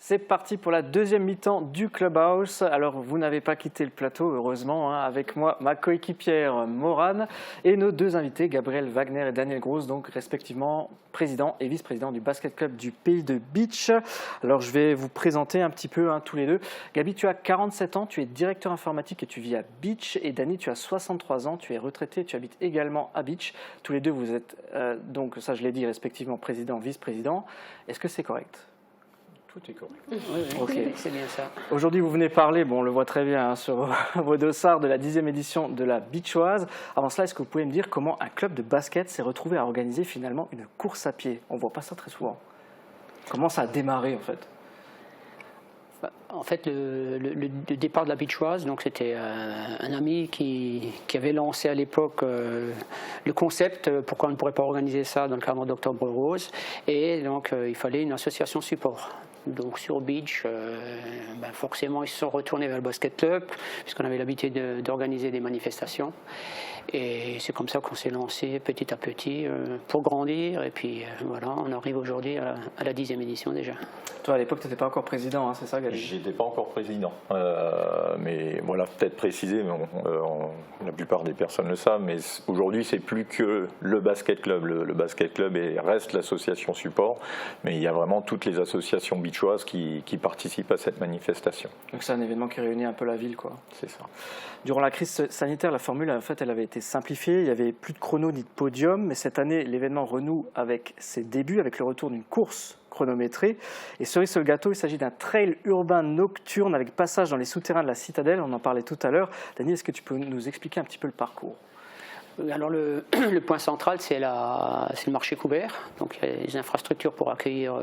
C'est parti pour la deuxième mi-temps du Clubhouse. Alors, vous n'avez pas quitté le plateau, heureusement, hein. Avec moi, ma coéquipière Morane et nos deux invités, Gabriel Wagner et Daniel Gross, donc respectivement président et vice-président du basket club du Pays de Bitche. Alors, je vais vous présenter un petit peu tous les deux. Gabi, tu as 47 ans, tu es directeur informatique et tu vis à Bitche. Et Dani, tu as 63 ans, tu es retraité, tu habites également à Bitche. Tous les deux, vous êtes, donc ça je l'ai dit, respectivement président, vice-président. Est-ce que c'est correct ? Tout est correct. Oui, Okay. c'est bien ça. Aujourd'hui, vous venez parler, bon, on le voit très bien hein, sur vos dossards, de la 10e édition de la Bitchoise. Avant cela, est-ce que vous pouvez me dire comment un club de basket s'est retrouvé à organiser finalement une course à pied? On ne voit pas ça très souvent. Comment ça a démarré en fait? En fait, le départ de la Bitchoise, donc c'était un ami qui avait lancé à l'époque le concept pourquoi on ne pourrait pas organiser ça dans le cadre d'Octobre Rose, et donc il fallait une association support. Donc sur Bitche, forcément ils se sont retournés vers le basket club puisqu'on avait l'habitude d'organiser des manifestations. Et c'est comme ça qu'on s'est lancé petit à petit pour grandir. Et puis voilà, on arrive aujourd'hui à la 10e édition déjà. Toi, à l'époque, tu n'étais pas encore président, hein, c'est ça, Gabi? J'étais pas encore président. Mais voilà, peut-être préciser, mais la plupart des personnes le savent, mais aujourd'hui, c'est plus que le basket club. Le basket club reste l'association support, mais il y a vraiment toutes les associations bitchoises qui participent à cette manifestation. Donc c'est un événement qui réunit un peu la ville, quoi. C'est ça. Durant la crise sanitaire, la formule, en fait, elle avait été simplifiée. Il n'y avait plus de chrono ni de podium, mais cette année, l'événement renoue avec ses débuts, avec le retour d'une course chronométrée. Et cerise sur le gâteau, il s'agit d'un trail urbain nocturne avec passage dans les souterrains de la citadelle. On en parlait tout à l'heure. Dani, est-ce que tu peux nous expliquer un petit peu le parcours? Alors le point central, c'est le marché couvert. Donc il y a des infrastructures pour accueillir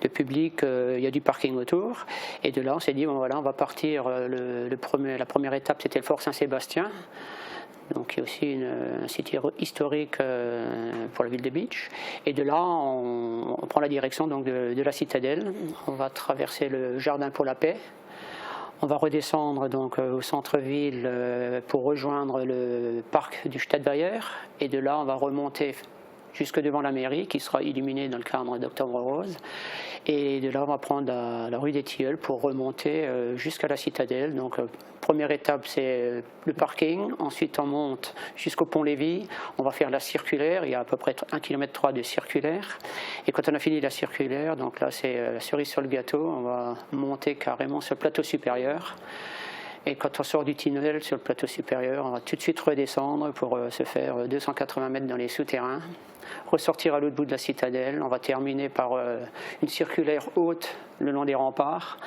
le public, il y a du parking autour. Et de là, on s'est dit, bon, voilà, on va partir. La première étape, c'était le Fort Saint-Sébastien. Donc il y a aussi un site historique pour la ville de Bitche. Et de là, on prend la direction donc, de la citadelle. On va traverser le jardin pour la paix. On va redescendre donc au centre-ville pour rejoindre le parc du Stadtweiher. Et de là, on va remonter jusque devant la mairie qui sera illuminée dans le cadre d'Octobre Rose. Et de là, on va prendre la rue des Tilleuls pour remonter jusqu'à la citadelle. Donc, première étape, c'est le parking. Ensuite, on monte jusqu'au pont-Lévis. On va faire la circulaire. Il y a à peu près 1,3 km de circulaire. Et quand on a fini la circulaire, donc là, c'est la cerise sur le gâteau. On va monter carrément sur le plateau supérieur. Et quand on sort du tunnel sur le plateau supérieur, on va tout de suite redescendre pour se faire 280 mètres dans les souterrains, ressortir à l'autre bout de la citadelle. On va terminer par une circulaire haute le long des remparts,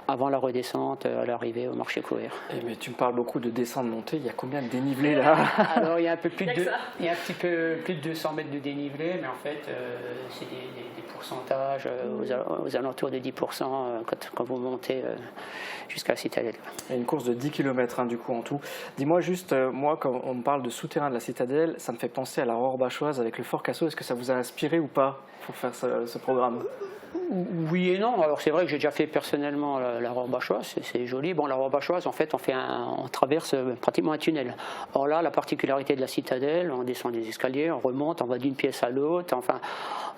avant la redescente à l'arrivée au marché couvert. Mais tu me parles beaucoup de descente-montée, il y a combien de dénivelé là? Alors il y a un peu plus il y a un petit peu plus de 200 mètres de dénivelé, mais en fait c'est des pourcentages aux alentours de 10% quand vous montez jusqu'à la citadelle. Il y a une course de 10 km du coup en tout. Dis-moi juste, moi quand on me parle de souterrain de la citadelle, ça me fait penser à la Rohrer-Bachoise avec le Fort Cassel. Est-ce que ça vous a inspiré ou pas pour faire ce programme? Oui et non. Alors c'est vrai que j'ai déjà fait personnellement la Rohrer-Bachoise, c'est joli. Bon, la Rohrer-Bachoise, en fait, on traverse pratiquement un tunnel. Or là, la particularité de la citadelle, on descend des escaliers, on remonte, on va d'une pièce à l'autre. Enfin,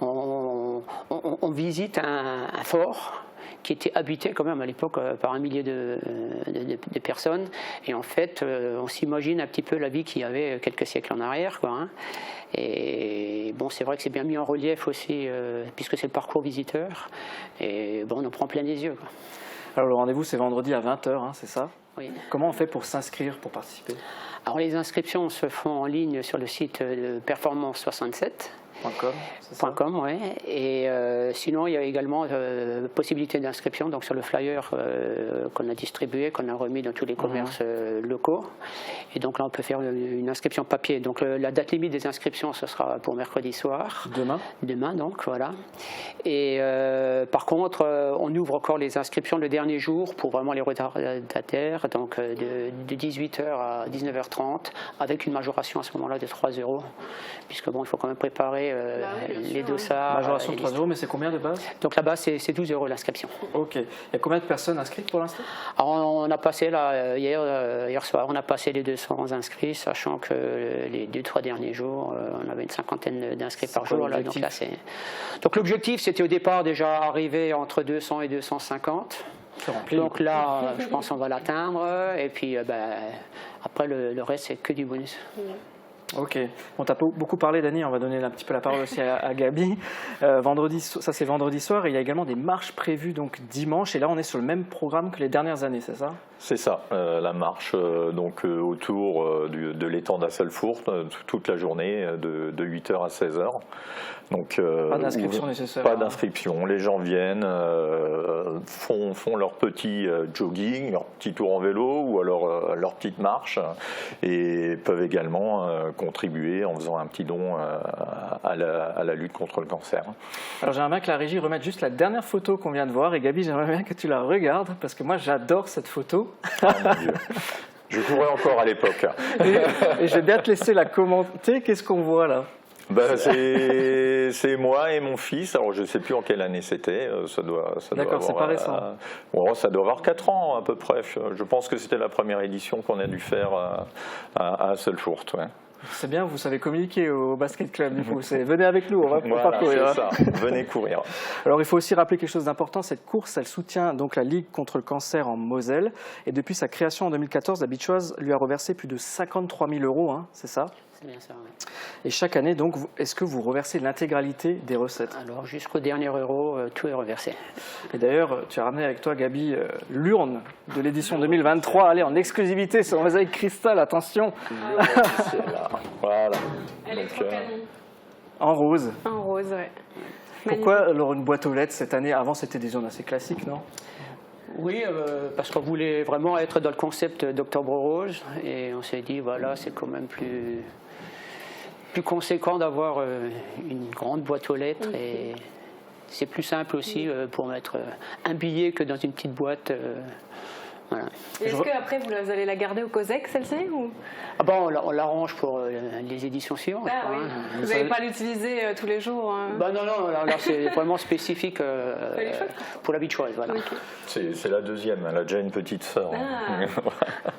on visite un fort qui était habité quand même à l'époque par 1 millier de personnes. Et en fait, on s'imagine un petit peu la vie qu'il y avait quelques siècles en arrière, quoi, hein. Et bon, c'est vrai que c'est bien mis en relief aussi, puisque c'est le parcours visiteur. Et bon, on en prend plein les yeux, quoi. Alors le rendez-vous, c'est vendredi à 20h, hein, c'est ça? Oui. Comment on fait pour s'inscrire, pour participer? Alors les inscriptions se font en ligne sur le site de Performance67. .com, ouais. Et sinon, il y a également possibilité d'inscription donc sur le flyer qu'on a distribué, qu'on a remis dans tous les commerces locaux. Et donc là, on peut faire une inscription papier. Donc la date limite des inscriptions, ce sera pour mercredi soir. Demain, donc, voilà. Et par contre, on ouvre encore les inscriptions le dernier jour pour vraiment les retardataires, donc de 18h à 19h30, avec une majoration à ce moment-là de 3 €, puisque bon, il faut quand même préparer préparer les dossards. Majoration de 3 euros, mais c'est combien de base? Donc là-bas, c'est 12 € l'inscription. Ok. Il y a combien de personnes inscrites pour l'instant? Alors on a passé là, hier soir, on a passé les 200 inscrits, sachant que les 2-3 derniers jours, on avait une cinquantaine d'inscrits par jour. Là, donc l'objectif, c'était au départ déjà arriver entre 200 et 250. Donc là, je pense qu'on va l'atteindre. Et puis après, le reste, c'est que du bonus. Ok. On t'a beaucoup parlé, Dany, on va donner un petit peu la parole aussi à Gabi. Ça, c'est vendredi soir, et il y a également des marches prévues donc dimanche. Et là, on est sur le même programme que les dernières années, c'est ça? C'est ça, la marche autour de l'étang d'Asselfourt, toute la journée, de 8h à 16h. Donc, pas d'inscription nécessaire. Pas d'inscription. Les gens viennent, font leur petit jogging, leur petit tour en vélo ou alors leur petite marche, et peuvent également contribuer en faisant un petit don à la lutte contre le cancer. Alors j'aimerais bien que la régie remette juste la dernière photo qu'on vient de voir, et Gabi, j'aimerais bien que tu la regardes parce que moi j'adore cette photo. Oh mon Dieu. Je courais encore à l'époque. Et je vais bien te laisser la commenter. Qu'est-ce qu'on voit là? C'est moi et mon fils. Alors je ne sais plus en quelle année c'était. D'accord, c'est pas récent. Ça doit avoir 4 ans à peu près. Je pense que c'était la première édition qu'on a dû faire à Asselfourt. Ouais. C'est bien, vous savez communiquer au basket club du coup. Venez avec nous, on va parcourir. C'est ça. Venez courir. Alors il faut aussi rappeler quelque chose d'important. Cette course, elle soutient donc la Ligue contre le cancer en Moselle. Et depuis sa création en 2014, la Beachoise lui a reversé plus de 53 000 €, hein, c'est ça? C'est bien ça, oui. Et chaque année, donc, est-ce que vous reversez l'intégralité des recettes? Alors jusqu'au dernier euro, tout est reversé. Et d'ailleurs, tu as ramené avec toi, Gabi, l'urne de l'édition 2023. Allez, en exclusivité sur Mosaïque Cristal, attention. Voilà. Elle est trop canon. En rose. En rose, ouais. Pourquoi alors une boîte aux lettres cette année? Avant, c'était des urnes assez classiques, non? Oui, parce qu'on voulait vraiment être dans le concept d'Octobre Rose, et on s'est dit, voilà, c'est quand même plus conséquent d'avoir une grande boîte aux lettres, et c'est plus simple aussi pour mettre un billet que dans une petite boîte. Voilà. Est-ce qu'après vous allez la garder au COSEC, celle-ci ou... Ah bon, on l'arrange pour les éditions suivantes. Ah, oui. Vous n'allez pas l'utiliser tous les jours Non, là c'est vraiment spécifique pour la Beachoise. Voilà. Okay. C'est la deuxième, elle a déjà une petite sœur.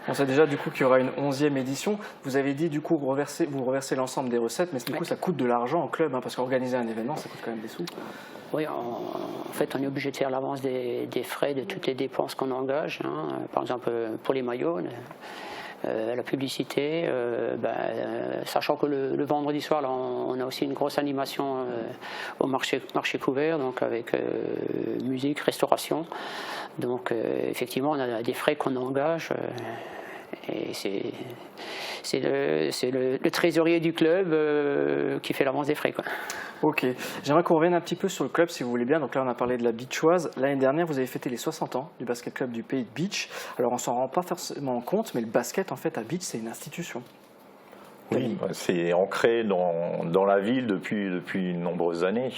On sait déjà du coup qu'il y aura une 11e édition. Vous avez dit du coup vous reversez l'ensemble des recettes, mais du coup ça coûte de l'argent au club, hein, parce qu'organiser un événement ça coûte quand même des sous. Oui, en fait on est obligé de faire l'avance des frais de toutes les dépenses qu'on engage, hein. Par exemple pour les maillots, la publicité, sachant que le vendredi soir là, on a aussi une grosse animation au marché couvert, donc avec musique, restauration, donc effectivement on a des frais qu'on engage, et c'est le trésorier du club qui fait l'avance des frais, quoi. Ok, j'aimerais qu'on revienne un petit peu sur le club si vous voulez bien. Donc là on a parlé de la Beachoise. L'année dernière vous avez fêté les 60 ans du basket club du Pays de Beach. Alors on s'en rend pas forcément compte, mais le basket en fait à Beach c'est une institution. Oui, c'est ancré dans la ville depuis de nombreuses années.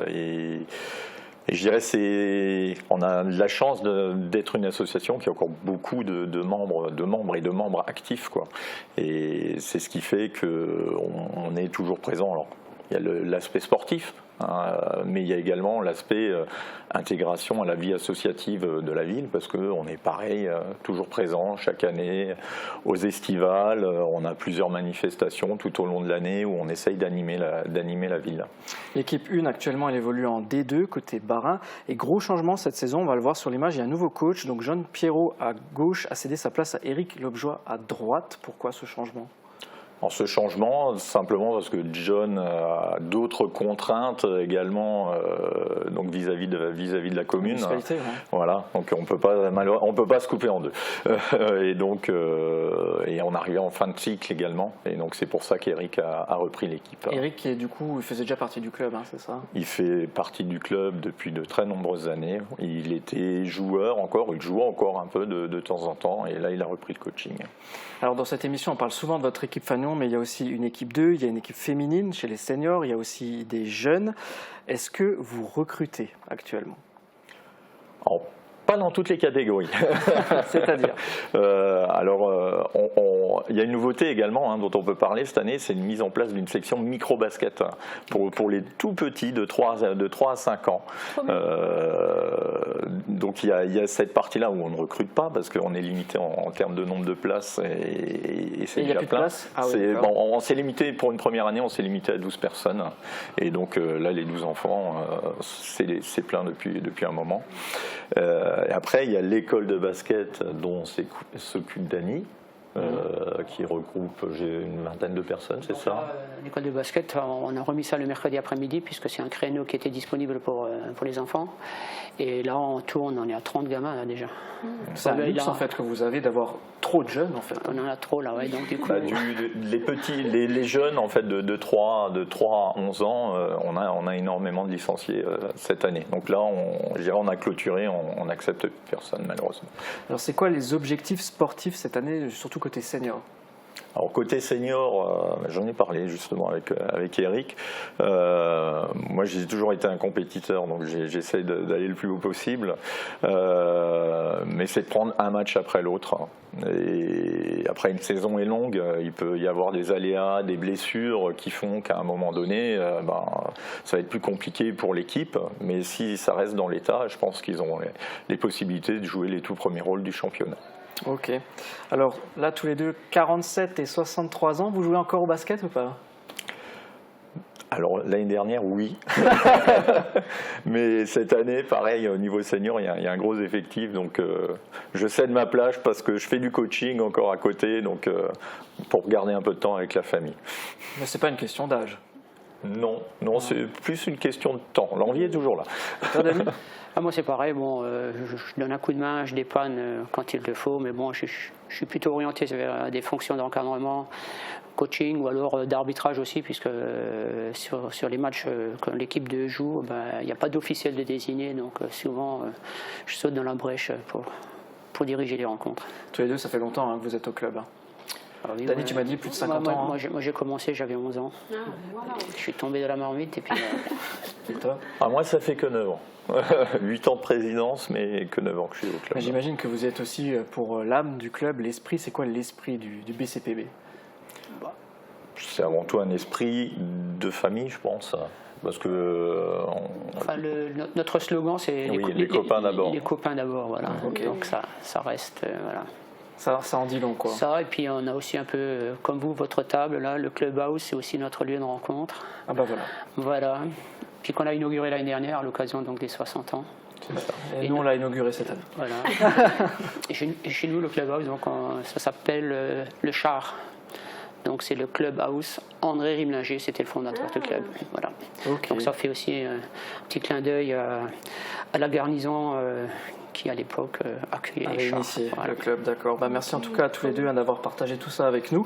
Et je dirais on a de la chance d'être une association qui a encore beaucoup de membres actifs, quoi. Et c'est ce qui fait qu'on est toujours présent. Alors, il y a l'aspect sportif, hein, mais il y a également l'aspect intégration à la vie associative de la ville, parce qu'on est pareil, toujours présent chaque année aux estivales. On a plusieurs manifestations tout au long de l'année où on essaye d'animer la ville. L'équipe 1 actuellement elle évolue en D2 côté Barin, et gros changement cette saison, on va le voir sur l'image, il y a un nouveau coach, donc John Pierrot à gauche a cédé sa place à Éric Lobjoie à droite. Pourquoi ce changement? En ce changement, simplement parce que John a d'autres contraintes également, donc vis-à-vis de la commune. Ouais. Voilà, donc on peut pas se couper en deux. Et donc, et on arrivait en fin de cycle également, et donc c'est pour ça qu'Éric a repris l'équipe. Éric, qui du coup, il faisait déjà partie du club, hein, c'est ça? Il fait partie du club depuis de très nombreuses années. Il était joueur encore, il joue encore un peu de temps en temps, et là il a repris le coaching. Alors dans cette émission, on parle souvent de votre équipe Fagnon, mais il y a aussi une équipe 2, il y a une équipe féminine chez les seniors, il y a aussi des jeunes. Est-ce que vous recrutez actuellement? Alors, Pas dans toutes les catégories. C'est-à-dire Il y a une nouveauté également dont on peut parler cette année, c'est une mise en place d'une section micro-basket pour les tout petits de 3 à 5 ans. Donc il y a cette partie-là où on ne recrute pas parce qu'on est limité en termes de nombre de places et c'est déjà plein. On s'est limité pour une première année, on s'est limité à 12 personnes et donc là les 12 enfants c'est plein depuis un moment. Et après il y a l'école de basket dont s'occupe Dany. Qui regroupe une vingtaine de personnes, c'est ça? L'école de basket, on a remis ça le mercredi après-midi puisque c'est un créneau qui était disponible pour les enfants. Et là, on tourne, on est à 30 gamins là, déjà. C'est un luxe en fait que vous avez d'avoir trop de jeunes en fait. On en a trop là, ouais. Donc du coup, les jeunes en fait de 3 à 11 ans, on a énormément de licenciés cette année. Donc là, on a clôturé, on n'accepte plus personne malheureusement. Alors c'est quoi les objectifs sportifs cette année, surtout côté senior? Alors côté senior, j'en ai parlé justement avec Eric. Moi j'ai toujours été un compétiteur, donc j'essaie d'aller le plus haut possible. Mais c'est de prendre un match après l'autre. Et après une saison est longue, il peut y avoir des aléas, des blessures qui font qu'à un moment donné, ça va être plus compliqué pour l'équipe. Mais si ça reste dans l'état, je pense qu'ils ont les possibilités de jouer les tout premiers rôles du championnat. Ok. Alors là, tous les deux, 47 et 63 ans, vous jouez encore au basket ou pas? Alors l'année dernière, oui. Mais cette année, pareil, au niveau senior, il y a un gros effectif. Donc je cède ma plage parce que je fais du coaching encore à côté, donc pour garder un peu de temps avec la famille. Mais c'est pas une question d'âge. Non, c'est plus une question de temps. L'envie est toujours là. Toi, Dany? moi c'est pareil, je donne un coup de main, je dépanne quand il le faut, mais bon, je suis plutôt orienté vers des fonctions d'encadrement, coaching ou alors d'arbitrage aussi, puisque sur les matchs que l'équipe de joue, il n'y a pas d'officiel de désigné, donc souvent je saute dans la brèche pour diriger les rencontres. Tous les deux, ça fait longtemps que vous êtes au club. Ah oui, Dany, tu m'as dit plus de 50 ans. Moi j'ai commencé, j'avais 11 ans. Je suis tombé de la marmite et puis... Et toi? Moi ça fait que 9 ans. 8 ans de présidence, mais que 9 ans que je suis au club. J'imagine que vous êtes aussi pour l'âme du club, l'esprit. C'est quoi l'esprit du BCPB? C'est avant tout un esprit de famille, je pense. Parce que notre slogan, c'est les copains d'abord. Les copains d'abord, voilà. Okay. Donc ça reste, voilà. Ça en dit long, quoi. Ça, et puis on a aussi un peu, comme vous, votre table, là, le clubhouse, c'est aussi notre lieu de rencontre. Ah bah voilà. Voilà. Puis qu'on a inauguré l'année dernière à l'occasion donc des 60 ans. Et nous, on l'a inauguré cette année. Voilà. et chez nous, le clubhouse, donc ça s'appelle le Char. Donc c'est le clubhouse. André Rimlinger, c'était le fondateur du club. Voilà. Okay. Donc ça fait aussi un petit clin d'œil à la garnison qui à l'époque accueillait les chars. Initié le club, d'accord. Merci en tout cas à tous les deux d'avoir partagé tout ça avec nous.